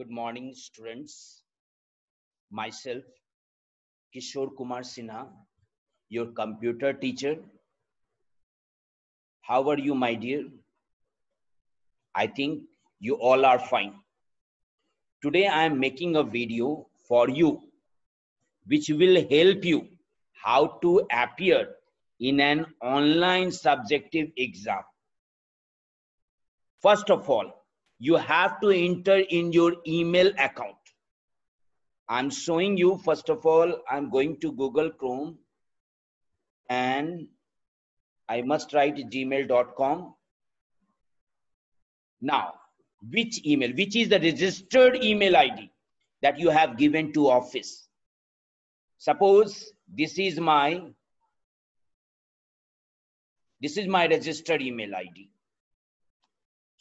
Good morning, students. Myself, Kishore Kumar Sinha, your computer teacher. How are you, my dear? I think you all are fine. Today, I am making a video for you, which will help you how to appear in an online subjective exam. First of all, you have to enter in your email account. I'm showing you, first of all, I'm going to Google Chrome and I must write gmail.com. Now, which email, which is the registered email ID that you have given to office? Suppose this is my registered email ID.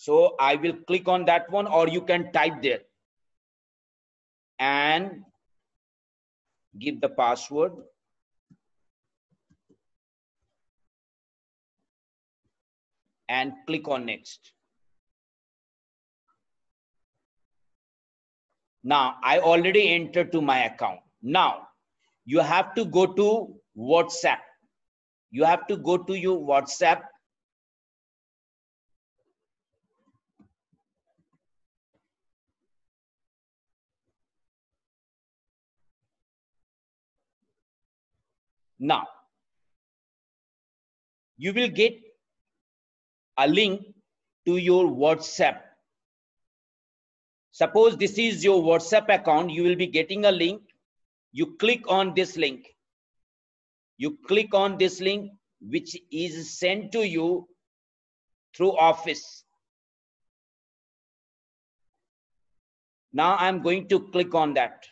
So I will click on that one, or you can type there and give the password. And click on next. Now I already entered to my account. Now you have to go to WhatsApp. You have to go to your WhatsApp. Now you will get a link to your WhatsApp. Suppose this is your WhatsApp account, you will be getting a link. You click on this link. You click on this link, which is sent to you through Office. Now I'm going to click on that.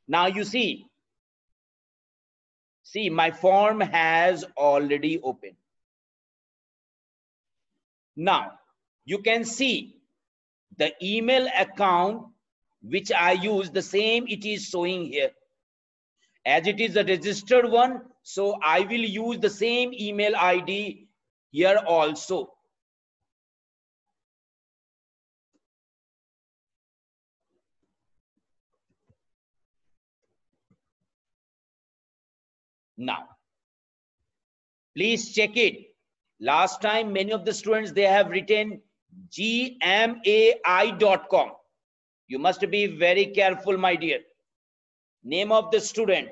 Now you see my form has already opened. Now you can see the email account which I use, the same it is showing here. As it is a registered one, so I will use the same email ID here also. Now, please check it. Last time, many of the students, they have written gmai.com. You must be very careful, my dear. Name of the student.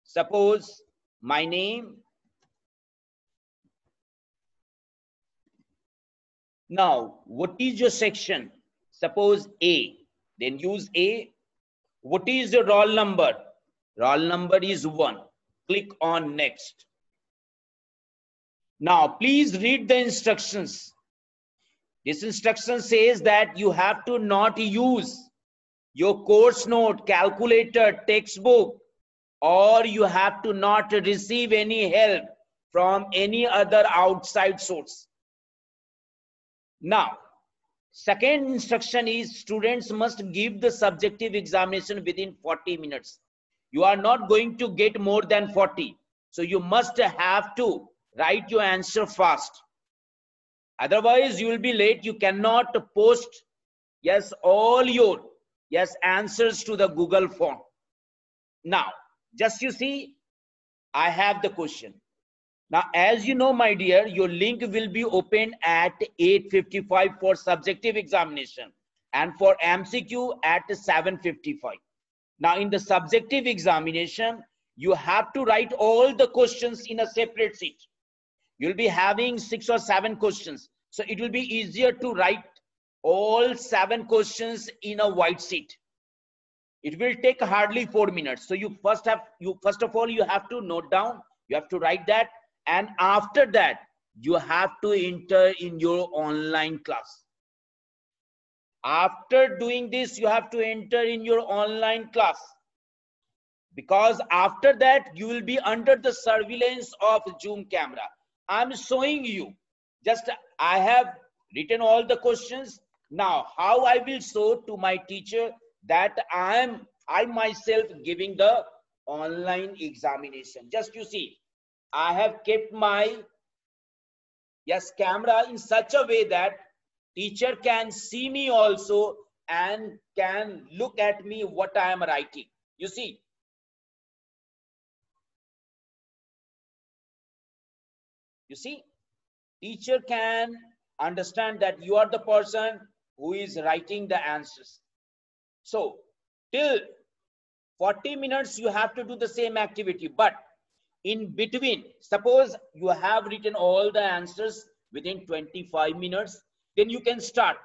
Suppose my name. Now, what is your section? Suppose A. Then use A. What is your roll number? Roll number is 1. Click on next. Now, please read the instructions. This instruction says that you have to not use your course note, calculator, textbook, or you have to not receive any help from any other outside source. Now, second instruction is students must give the subjective examination within 40 minutes. You are not going to get more than 40. So you must have to write your answer fast. Otherwise, you will be late. You cannot post, all your, answers to the Google form. Now, just you see, I have the question. Now, as you know, my dear, your link will be open at 8:55 for subjective examination and for MCQ at 7:55. Now, in the subjective examination, you have to write all the questions in a separate sheet. You'll be having 6 or 7 questions. So it will be easier to write all 7 questions in a white sheet. It will take hardly 4 minutes. So you first of all, you have to note down, you have to write that. And after that, you have to enter in your online class. After doing this, you have to enter in your online class. Because after that, you will be under the surveillance of Zoom camera. I'm showing you. Just I have written all the questions. Now, how I will show to my teacher that I myself giving the online examination. Just you see, I have kept my camera in such a way that Teacher can see me also and can look at me what I am writing. You see, teacher can understand that you are the person who is writing the answers. So till 40 minutes you have to do the same activity, but in between, suppose you have written all the answers within 25 minutes, then you can start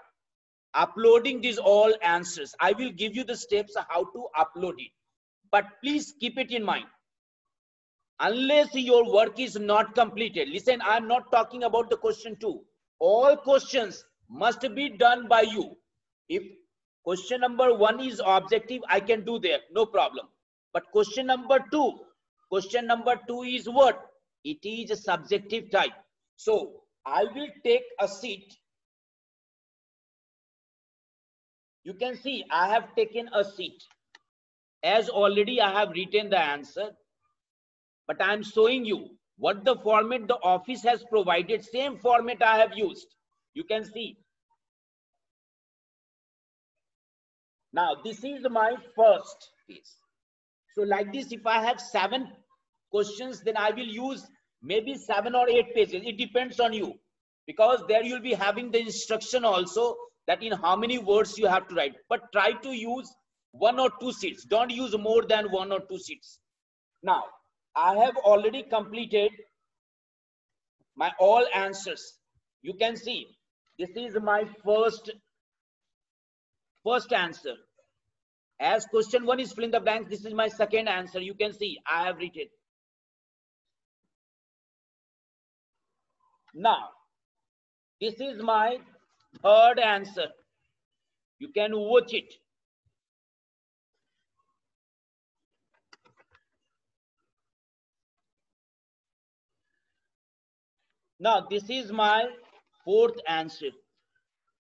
uploading these all answers. I will give you the steps how to upload it, but please keep it in mind, unless your work is not completed. Listen, I'm not talking about the question 2. All questions must be done by you. If question number 1 is objective, I can do that, no problem. But question number 2 is what? It is a subjective type. So I will take a seat. You can see I have taken a seat, as already I have written the answer, but I am showing you what the format the office has provided. Same format I have used. You can see. Now this is my first piece. So like this, if I have 7 questions, then I will use maybe 7 or 8 pages. It depends on you, because there you'll be having the instruction also that in how many words you have to write. But try to use 1 or 2 sheets. Don't use more than 1 or 2 sheets. Now I have already completed my all answers. You can see this is my first answer. As question 1 is fill in the blanks, this is my second answer. You can see I have written. Now this is my third answer. You can watch it. Now this is my fourth answer.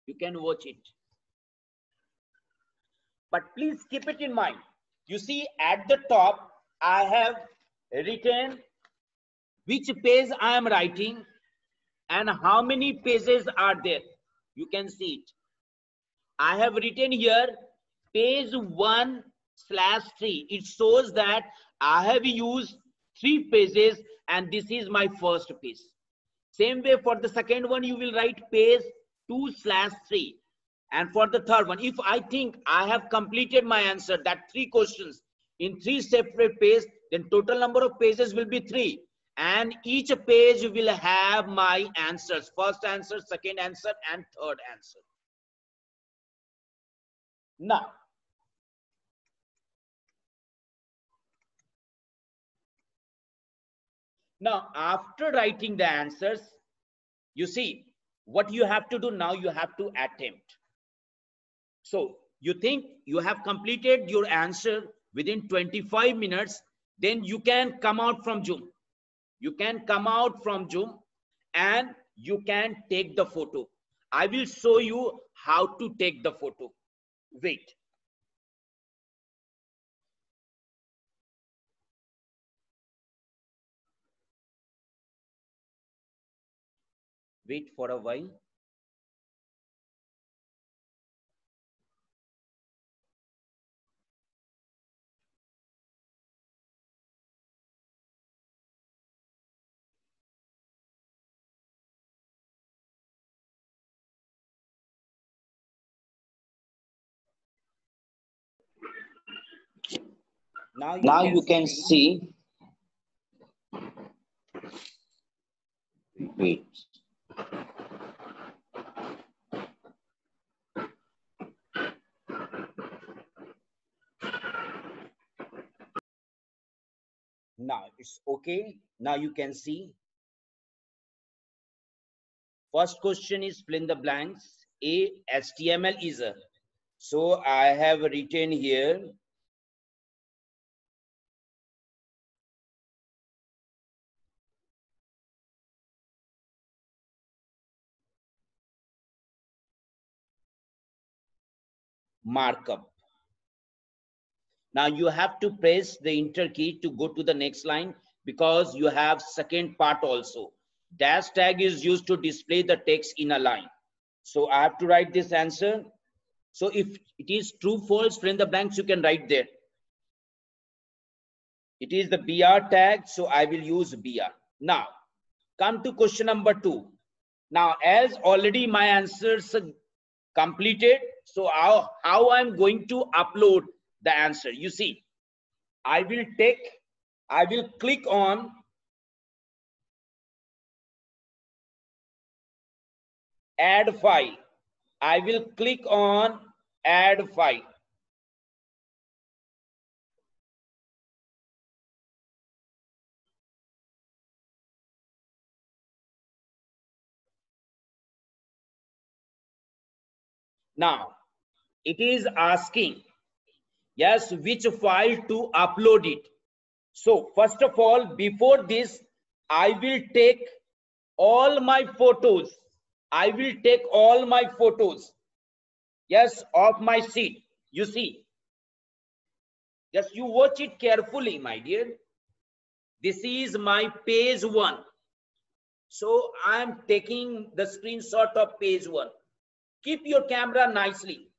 You can watch it. But please keep it in mind. You see at the top, I have written which page I am writing and how many pages are there. You can see it. I have written here page 1/3. It shows that I have used 3 pages and this is my first page. Same way for the second one, you will write page 2/3. And for the third one, if I think I have completed my answer, that 3 questions in 3 separate pages, then total number of pages will be 3. And each page will have my answers. First answer, second answer, and third answer. Now, after writing the answers, you see what you have to do now. You have to attempt. So you think you have completed your answer within 25 minutes, then you can come out from Zoom. You can come out from Zoom and you can take the photo. I will show you how to take the photo. Wait. Wait for a while. Now you can see. Wait. Now it's okay. Now you can see. First question is fill in the blanks. A, HTML is a. So I have written here. Markup. Now you have to press the enter key to go to the next line, because you have second part also. Dash tag is used to display the text in a line. So I have to write this answer. So if it is true, false, fill in the blanks, you can write there. It is the BR tag, so I will use BR. Now come to question number 2. Now as already my answers completed, so how I'm going to upload the answer? You see, I will click on add file. I will click on add file. Now it is asking, yes, which file to upload it. So first of all, before this, I will take all my photos. I will take all my photos, yes, of my seat. You see, just you watch it carefully, my dear. This is my page 1. So I am taking the screenshot of page 1. Keep your camera nicely.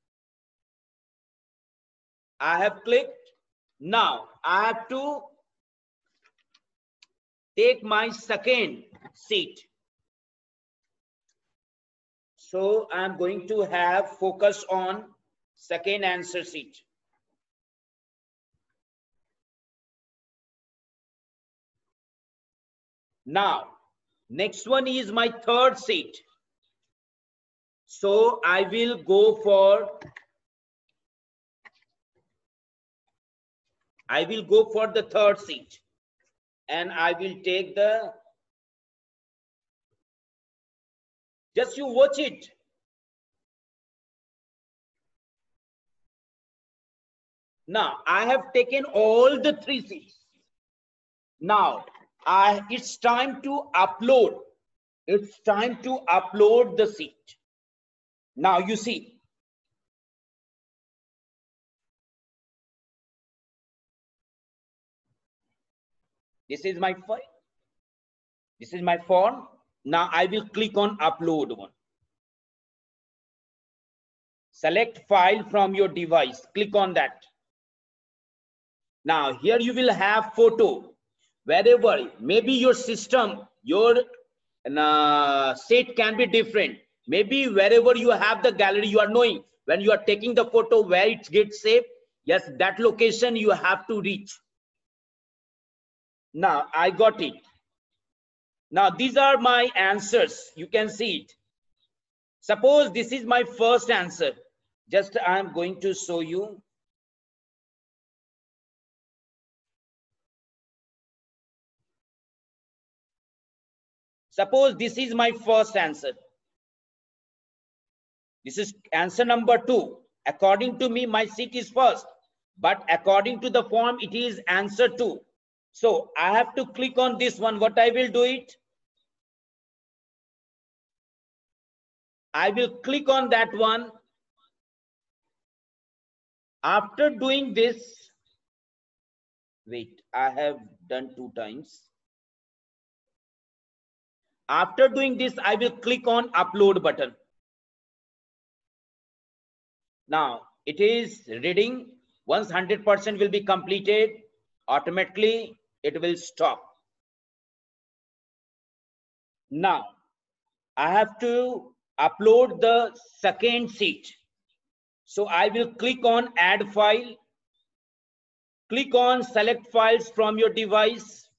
I have clicked. Now I have to take my second seat. So I'm going to have focus on second answer seat. Now, next one is my third seat. So I will go for the third seat, and I will take the, just you watch it. Now I have taken all the 3 seats. Now it's time to upload. It's time to upload the seat. Now you see, this is my file. This is my form. Now I will click on upload one. Select file from your device. Click on that. Now here you will have photo. Wherever, maybe your system, your set can be different. Maybe wherever you have the gallery, you are knowing when you are taking the photo where it gets saved. Yes, that location you have to reach. Now I got it. Now these are my answers. You can see it. Suppose this is my first answer. Just I am going to show you. Suppose this is my first answer. This is answer number 2. According to me, my seat is first, but according to the form, it is answer 2. So I have to click on this one. What I will do it? I will click on that one. After doing this, wait, I have done 2 times. After doing this, I will click on upload button. Now it is reading. Once 100% will be completed, automatically it will stop. Now I have to upload the second seat. So I will click on add file. Click on select files from your device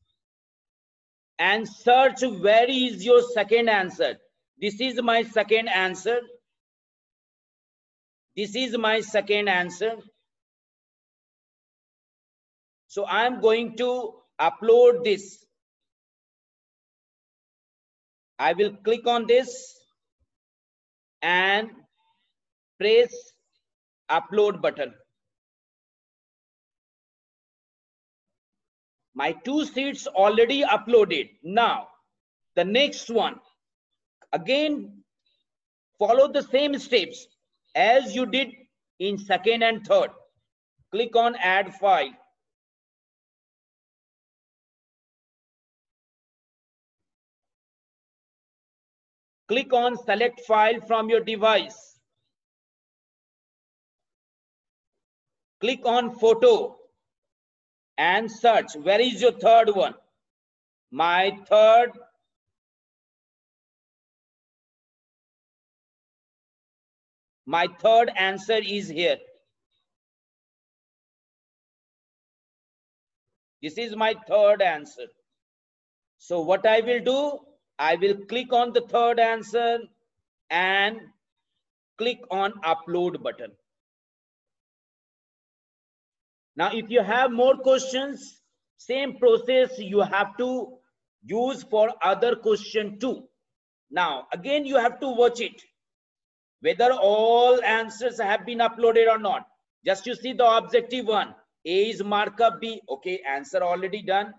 and search where is your second answer. This is my second answer. This is my second answer. So I am going to upload this. I will click on this and press upload button. My 2 seats already uploaded. Now the next one, again follow the same steps as you did in second and third. Click on add file. Click on select file from your device. Click on photo and search. Where is your third one? My third answer is here. This is my third answer. So what I will do, I will click on the third answer and click on upload button. Now, if you have more questions, same process you have to use for other question too. Now, again, you have to watch it, whether all answers have been uploaded or not. Just you see the objective one. A is markup B. Okay, answer already done.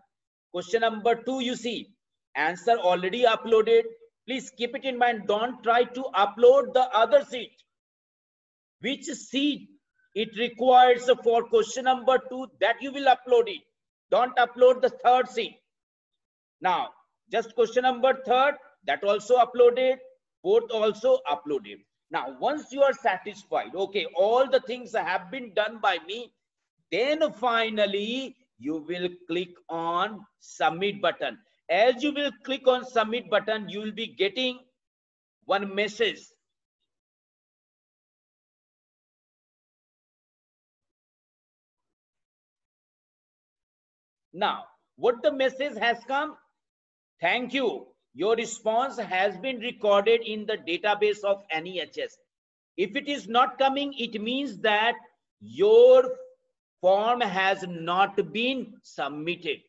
Question number 2, you see, answer already uploaded. Please keep it in mind. Don't try to upload the other sheet. Which sheet it requires for question number 2, that you will upload it. Don't upload the third sheet. Now, just question number 3, that also uploaded. Both also uploaded. Now, once you are satisfied, okay, all the things have been done by me, then finally you will click on submit button. As you will click on submit button, you will be getting one message. Now, what the message has come? Thank you. Your response has been recorded in the database of NEHS. If it is not coming, it means that your form has not been submitted.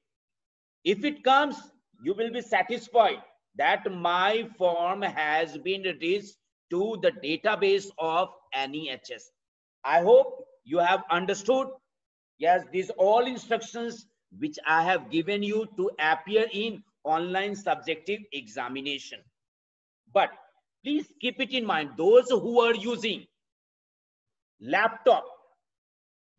If it comes, you will be satisfied that my form has been reached to the database of NEHS. I hope you have understood. Yes, these all instructions which I have given you to appear in online subjective examination. But please keep it in mind, those who are using laptop,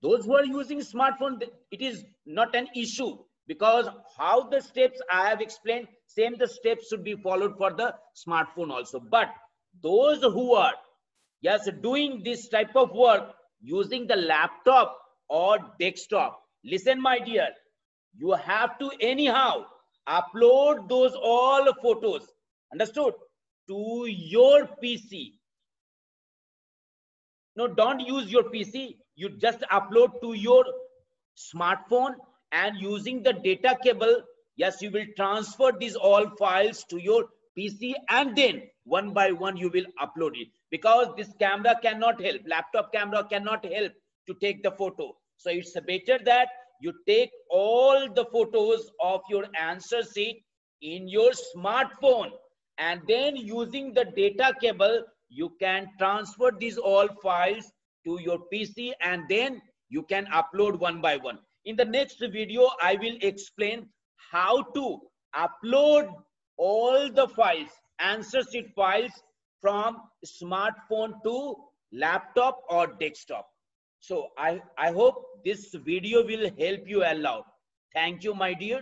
those who are using smartphone, it is not an issue, because how the steps I have explained, same the steps should be followed for the smartphone also. But those who are doing this type of work using the laptop or desktop, listen my dear, you have to anyhow upload those all photos, understood, to your PC. No, don't use your PC. You just upload to your smartphone, and using the data cable, yes, you will transfer these all files to your PC, and then one by one you will upload it, because this camera cannot help, laptop camera cannot help to take the photo. So it's better that you take all the photos of your answer sheet in your smartphone, and then using the data cable, you can transfer these all files to your PC, and then you can upload one by one. In the next video, I will explain how to upload all the files, answer sheet files, from smartphone to laptop or desktop. So I hope this video will help you a lot. Thank you, my dear.